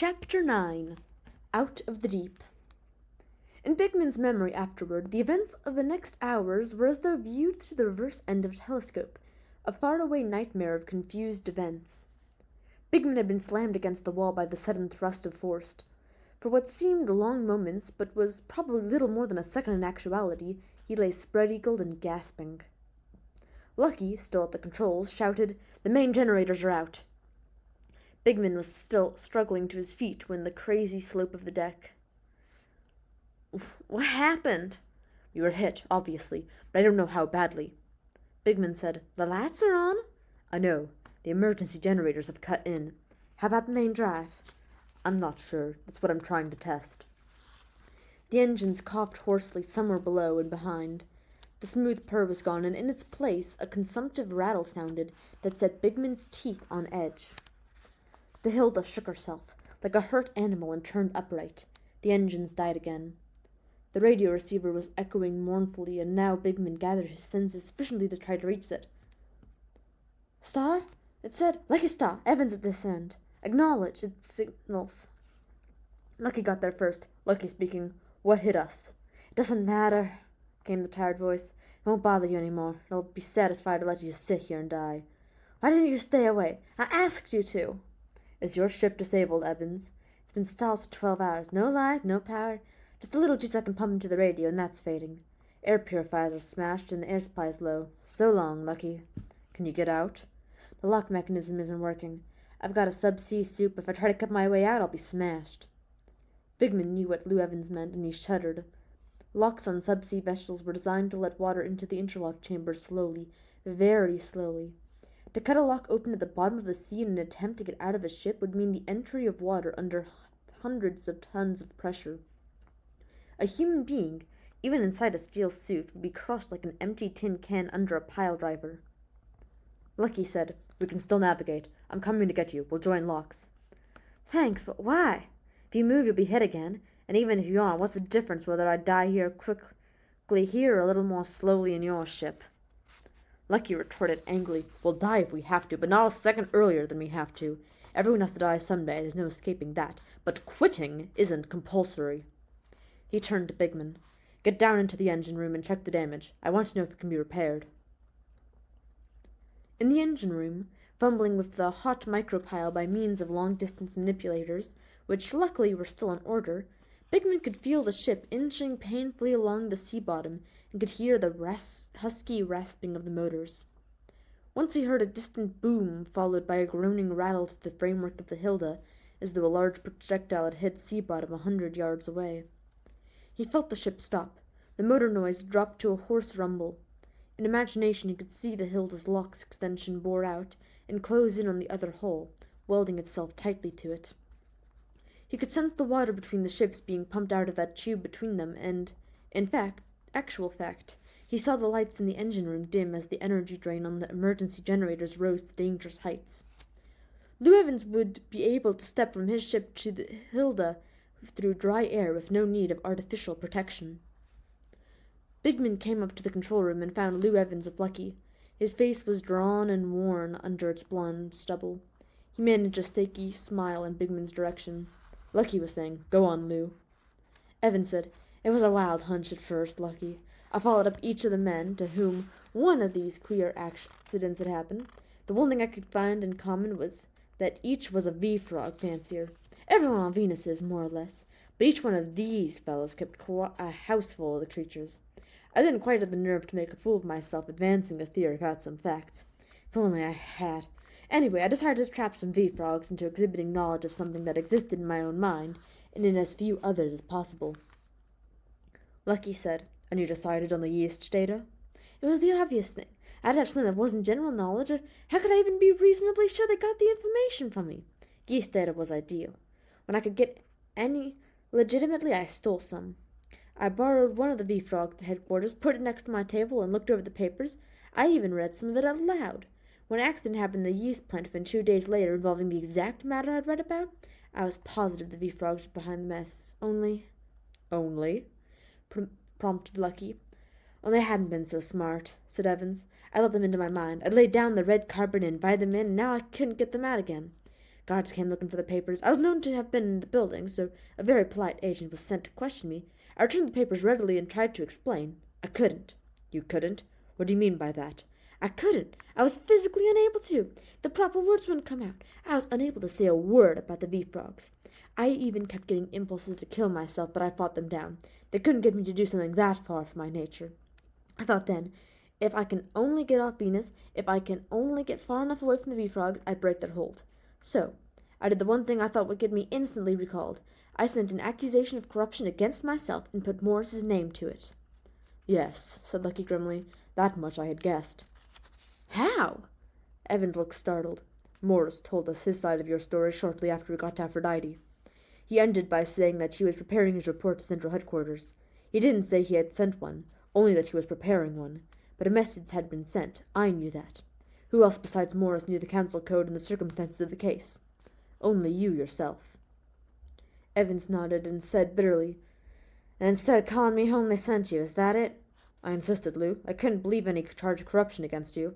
Chapter 9 Out of the Deep. In Bigman's memory afterward, the events of the next hours were as though viewed through the reverse end of a telescope, a faraway nightmare of confused events. Bigman had been slammed against the wall by the sudden thrust of force. For what seemed long moments, but was probably little more than a second in actuality, he lay spread-eagled and gasping. Lucky, still at the controls, shouted, "The main generators are out." Bigman was still struggling to his feet when the crazy slope of the deck. "What happened?" "We were hit, obviously, but I don't know how badly." Bigman said, "The lights are on?" "I know. The emergency generators have cut in." "How about the main drive?" "I'm not sure. That's what I'm trying to test." The engines coughed hoarsely somewhere below and behind. The smooth purr was gone, and in its place a consumptive rattle sounded that set Bigman's teeth on edge. The Hilda shook herself, like a hurt animal, and turned upright. The engines died again. The radio receiver was echoing mournfully, and now Bigman gathered his senses sufficiently to try to reach it. "Star?" It said. "Lucky Starr. Evans at this end. Acknowledge its signals." Lucky got there first. Lucky speaking. "What hit us?" "It doesn't matter," came the tired voice. "It won't bother you any more. It'll be satisfied to let you sit here and die." "Why didn't you stay away? I asked you to." "Is your ship disabled, Evans?" "It's been stalled for 12 hours. No light, no power. Just a little juice I can pump into the radio, and that's fading. Air purifiers are smashed, and the air supply is low. So long, Lucky." "Can you get out?" "The lock mechanism isn't working. I've got a subsea soup. If I try to cut my way out, I'll be smashed." Bigman knew what Lou Evans meant, and he shuddered. Locks on subsea vessels were designed to let water into the interlock chamber slowly, very slowly. To cut a lock open at the bottom of the sea in an attempt to get out of a ship would mean the entry of water under hundreds of tons of pressure. A human being, even inside a steel suit, would be crushed like an empty tin can under a pile driver. Lucky said, "We can still navigate. I'm coming to get you. We'll join locks." "Thanks, but why? If you move, you'll be hit again. And even if you aren't, what's the difference whether I die here quickly here or a little more slowly in your ship?" Lucky retorted angrily, "We'll die if we have to, but not a second earlier than we have to. Everyone has to die someday. There's no escaping that. But quitting isn't compulsory." He turned to Bigman. "Get down into the engine room and check the damage. I want to know if it can be repaired." In the engine room, fumbling with the hot micropile by means of long-distance manipulators, which luckily were still in order, Bigman could feel the ship inching painfully along the sea bottom and could hear the husky rasping of the motors. Once he heard a distant boom followed by a groaning rattle through the framework of the Hilda, as though a large projectile had hit sea bottom 100 yards away. He felt the ship stop. The motor noise dropped to a hoarse rumble. In imagination he could see the Hilda's locks extension bore out and close in on the other hull, welding itself tightly to it. He could sense the water between the ships being pumped out of that tube between them, and, actual fact, he saw the lights in the engine room dim as the energy drain on the emergency generators rose to dangerous heights. Lou Evans would be able to step from his ship to the Hilda through dry air with no need of artificial protection. Bigman came up to the control room and found Lou Evans with Lucky. His face was drawn and worn under its blonde stubble. He managed a shaky smile in Bigman's direction. Lucky was saying, "Go on, Lou." Evans said, "It was a wild hunch at first, Lucky. I followed up each of the men to whom one of these queer accidents had happened. The one thing I could find in common was that each was a V-frog fancier. Everyone on Venus is, more or less, but each one of these fellows kept a house full of the creatures. I didn't quite have the nerve to make a fool of myself advancing the theory without some facts. If only I had. Anyway, I decided to trap some V-frogs into exhibiting knowledge of something that existed in my own mind, and in as few others as possible." Lucky said, "And you decided on the yeast data?" "It was the obvious thing. I'd have something that wasn't general knowledge, or how could I even be reasonably sure they got the information from me? Yeast data was ideal. When I could get any legitimately, I stole some. I borrowed one of the V-frogs at headquarters, put it next to my table, and looked over the papers. I even read some of it out loud. When an accident happened in the yeast plant within 2 days later involving the exact matter I'd read about, I was positive the V-frogs were behind the mess. Only? Prompted Lucky. "Only I hadn't been so smart," said Evans. "I let them into my mind. I'd laid down the red carpet and invited them in, and now I couldn't get them out again. Guards came looking for the papers. I was known to have been in the building, so a very polite agent was sent to question me. I returned the papers readily and tried to explain. I couldn't. You couldn't? What do you mean by that? I couldn't. I was physically unable to. The proper words wouldn't come out. I was unable to say a word about the V-frogs. I even kept getting impulses to kill myself, but I fought them down. They couldn't get me to do something that far from my nature. I thought then, if I can only get off Venus, if I can only get far enough away from the V-frogs, I'd break their hold. So, I did the one thing I thought would get me instantly recalled. I sent an accusation of corruption against myself and put Morris's name to it. Yes, said Lucky grimly. That much I had guessed. How? Evans looked startled. Morris told us his side of your story shortly after we got to Aphrodite. He ended by saying that he was preparing his report to Central Headquarters. He didn't say he had sent one, only that he was preparing one. But a message had been sent. I knew that. Who else besides Morris knew the Council Code and the circumstances of the case? Only you yourself. Evans nodded and said bitterly, And instead of calling me home, they sent you. Is that it? I insisted, Lou. I couldn't believe any charge of corruption against you.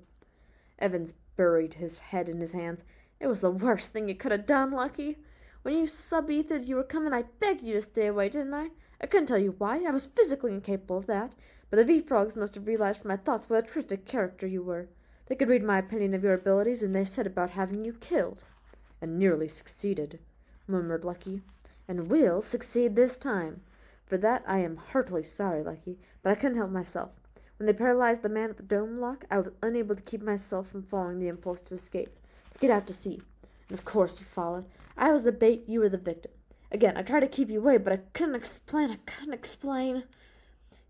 Evans buried his head in his hands. It was the worst thing you could have done, Lucky. When you sub-ethered you were coming, I begged you to stay away, didn't I? I couldn't tell you why. I was physically incapable of that. But the V-frogs must have realized from my thoughts what a terrific character you were. They could read my opinion of your abilities, and they set about having you killed. And nearly succeeded, murmured Lucky. And will succeed this time. For that I am heartily sorry, Lucky, but I couldn't help myself. When they paralyzed the man at the dome lock, I was unable to keep myself from following the impulse to escape, to get out to sea. And of course you followed. I was the bait, you were the victim. Again, I tried to keep you away, but I couldn't explain.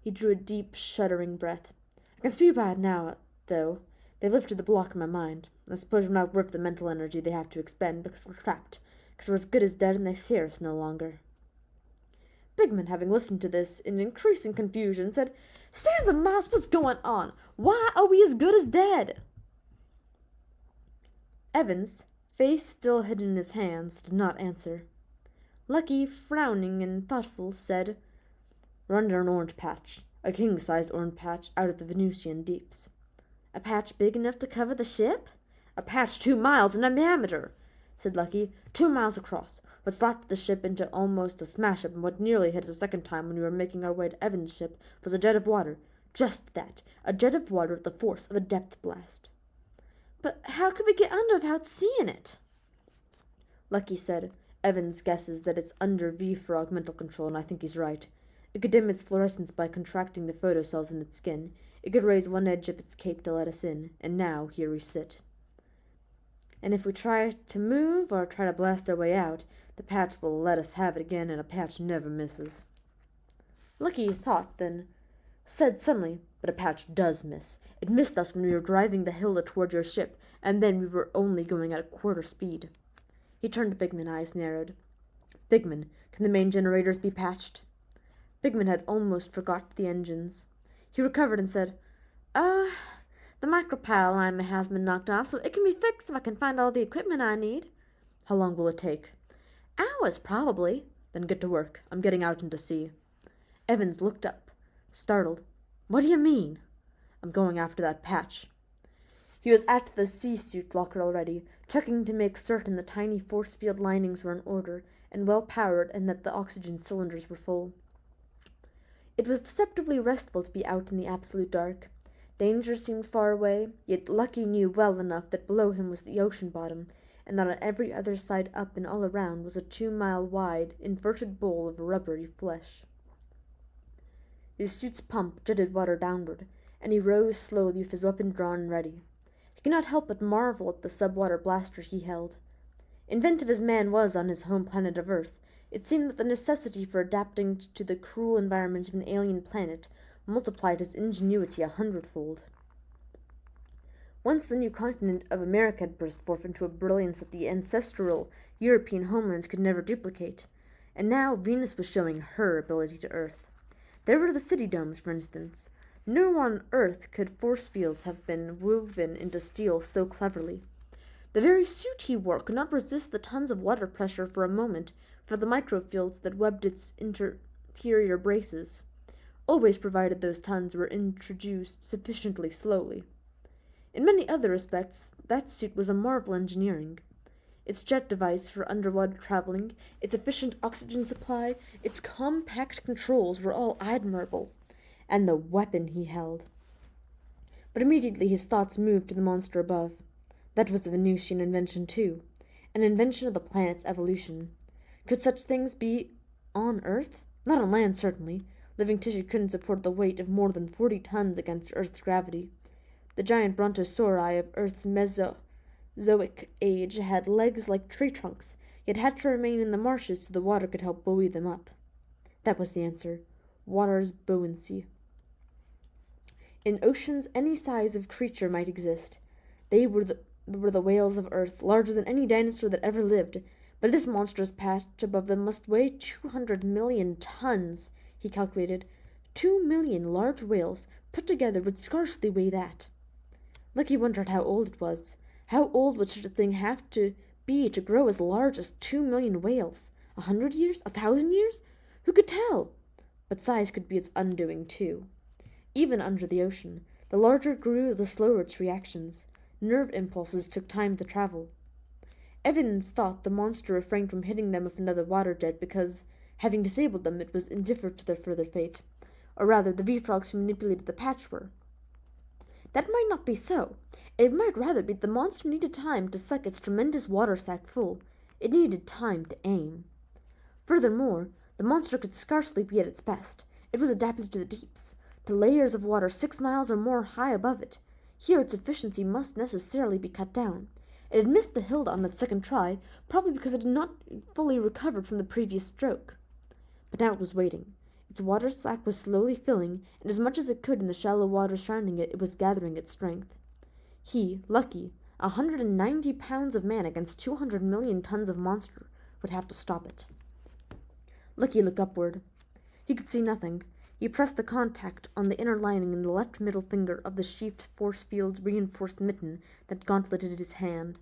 He drew a deep, shuddering breath. I can speak about it now, though. They lifted the block in my mind. I suppose we're not worth the mental energy they have to expend, because we're trapped, because we're as good as dead and they fear us no longer. Bigman, having listened to this in increasing confusion, said, Sans and Mouse, what's going on? Why are we as good as dead? Evans, face still hidden in his hands, did not answer. Lucky, frowning and thoughtful, said, We're under an orange patch, a king-sized orange patch out of the Venusian deeps. A patch big enough to cover the ship? A patch 2 miles in diameter, said Lucky. 2 miles across. What slapped the ship into almost a smash-up, and what nearly hit us a second time when we were making our way to Evans' ship, was a jet of water. Just that. A jet of water with the force of a depth blast. But how could we get under without seeing it? Lucky said, Evans guesses that it's under V-frog mental control, and I think he's right. It could dim its fluorescence by contracting the photocells in its skin. It could raise one edge of its cape to let us in, and now here we sit. And if we try to move or try to blast our way out, the patch will let us have it again, and a patch never misses. Lucky thought, then said suddenly, But a patch does miss. It missed us when we were driving the hill toward your ship, and then we were only going at a quarter speed. He turned to Bigman, eyes narrowed. Bigman, can the main generators be patched? Bigman had almost forgot the engines. He recovered and said, the micropile alignment has been knocked off, so it can be fixed if I can find all the equipment I need. How long will it take? Hours, probably. Then get to work. I'm getting out into sea. Evans looked up, startled. What do you mean? I'm going after that patch. He was at the sea-suit locker already, checking to make certain the tiny force field linings were in order and well powered and that the oxygen cylinders were full. It was deceptively restful to be out in the absolute dark. Danger seemed far away, yet Lucky knew well enough that below him was the ocean bottom, and that on every other side up and all around was a 2-mile-wide, inverted bowl of rubbery flesh. His suit's pump jetted water downward, and he rose slowly with his weapon drawn and ready. He could not help but marvel at the sub-water blaster he held. Inventive as man was on his home planet of Earth, it seemed that the necessity for adapting to the cruel environment of an alien planet multiplied his ingenuity 100-fold. Once the new continent of America had burst forth into a brilliance that the ancestral European homelands could never duplicate, and now Venus was showing her ability to Earth. There were the city domes, for instance. No on Earth could force fields have been woven into steel so cleverly. The very suit he wore could not resist the tons of water pressure for a moment for the microfields that webbed its interior braces, always provided those tons were introduced sufficiently slowly. In many other respects, that suit was a marvel engineering. its jet device for underwater traveling, its efficient oxygen supply, its compact controls were all admirable, and the weapon he held. But immediately his thoughts moved to the monster above. That was a Venusian invention too, an invention of the planet's evolution. Could such things be on Earth? Not on land, certainly. Living tissue couldn't support the weight of more than 40 tons against Earth's gravity. The giant brontosauri of Earth's Mesozoic age had legs like tree trunks, yet had to remain in the marshes so the water could help buoy them up. That was the answer. Water's buoyancy. In oceans, any size of creature might exist. They were the whales of Earth, larger than any dinosaur that ever lived, but this monstrous patch above them must weigh 200 million tons, he calculated. 2 million large whales put together would scarcely weigh that. Lucky wondered how old it was. How old would such a thing have to be to grow as large as 2 million whales? 100 years? 1,000 years? Who could tell? But size could be its undoing, too. Even under the ocean, the larger it grew, the slower its reactions. Nerve impulses took time to travel. Evans thought the monster refrained from hitting them with another water jet because, having disabled them, it was indifferent to their further fate. Or rather, the V-frogs who manipulated the patch were. That might not be so. It might rather be the monster needed time to suck its tremendous water sack full. It needed time to aim. Furthermore, the monster could scarcely be at its best. It was adapted to the deeps, to layers of water 6 miles or more high above it. Here its efficiency must necessarily be cut down. It had missed the Hilda on that second try, probably because it had not fully recovered from the previous stroke. But now it was waiting. Its water sack was slowly filling, and as much as it could in the shallow water surrounding it, it was gathering its strength. He, Lucky, 190 pounds of man against 200 million tons of monster, would have to stop it. Lucky looked upward. He could see nothing. He pressed the contact on the inner lining in the left middle finger of the sheathed force field reinforced mitten that gauntleted his hand,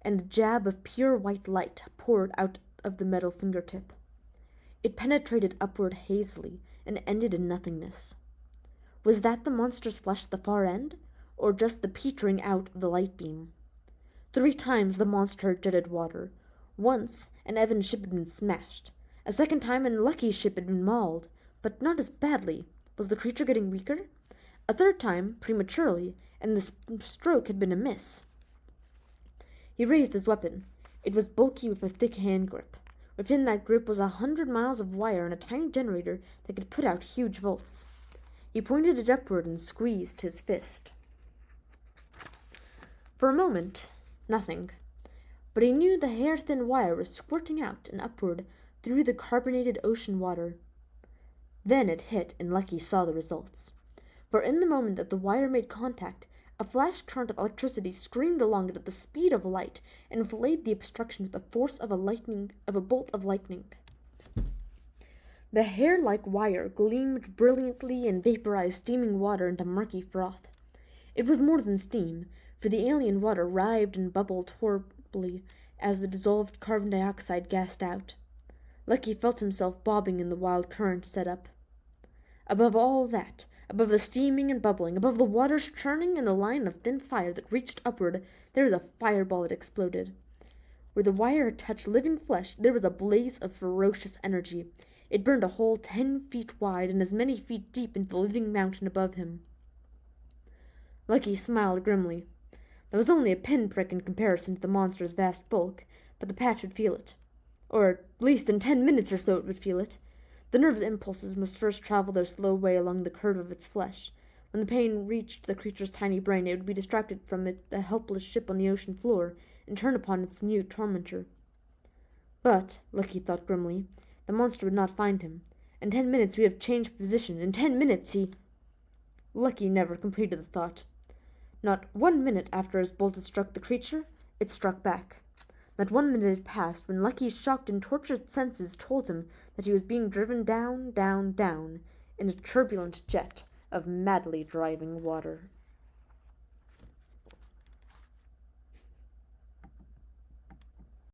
and a jab of pure white light poured out of the metal fingertip. It penetrated upward hazily and ended in nothingness. Was that the monster's flesh at the far end, or just the petering out of the light beam? 3 times the monster jetted water. Once, an Evans ship had been smashed. A second time, an Lucky's ship had been mauled, but not as badly. Was the creature getting weaker? A third time, prematurely, and the stroke had been a miss. He raised his weapon. It was bulky with a thick hand grip. Within that grip was 100 miles of wire and a tiny generator that could put out huge volts. He pointed it upward and squeezed his fist. For a moment, nothing. But he knew the hair-thin wire was squirting out and upward through the carbonated ocean water. Then it hit, and Lucky saw the results. For in the moment that the wire made contact, a flash current of electricity streamed along it at the speed of light and flayed the obstruction with the force of a bolt of lightning. The hair-like wire gleamed brilliantly and vaporized steaming water into murky froth. It was more than steam, for the alien water writhed and bubbled horribly as the dissolved carbon dioxide gasped out. Lucky felt himself bobbing in the wild current set up. Above all that, above the steaming and bubbling, above the water's churning and the line of thin fire that reached upward, there was a fireball that exploded. Where the wire had touched living flesh, there was a blaze of ferocious energy. It burned a hole 10 feet wide and as many feet deep into the living mountain above him. Lucky smiled grimly. That was only a pinprick in comparison to the monster's vast bulk, but the patch would feel it. Or at least in 10 minutes or so it would feel it. The nervous impulses must first travel their slow way along the curve of its flesh. When the pain reached the creature's tiny brain, it would be distracted from a helpless ship on the ocean floor and turn upon its new tormentor. But, Lucky thought grimly, the monster would not find him. In 10 minutes we have changed position. In 10 minutes he... Lucky never completed the thought. Not 1 minute after his bolt had struck the creature, it struck back. Not 1 minute had passed when Lucky's shocked and tortured senses told him that he was being driven down, down, down in a turbulent jet of madly driving water.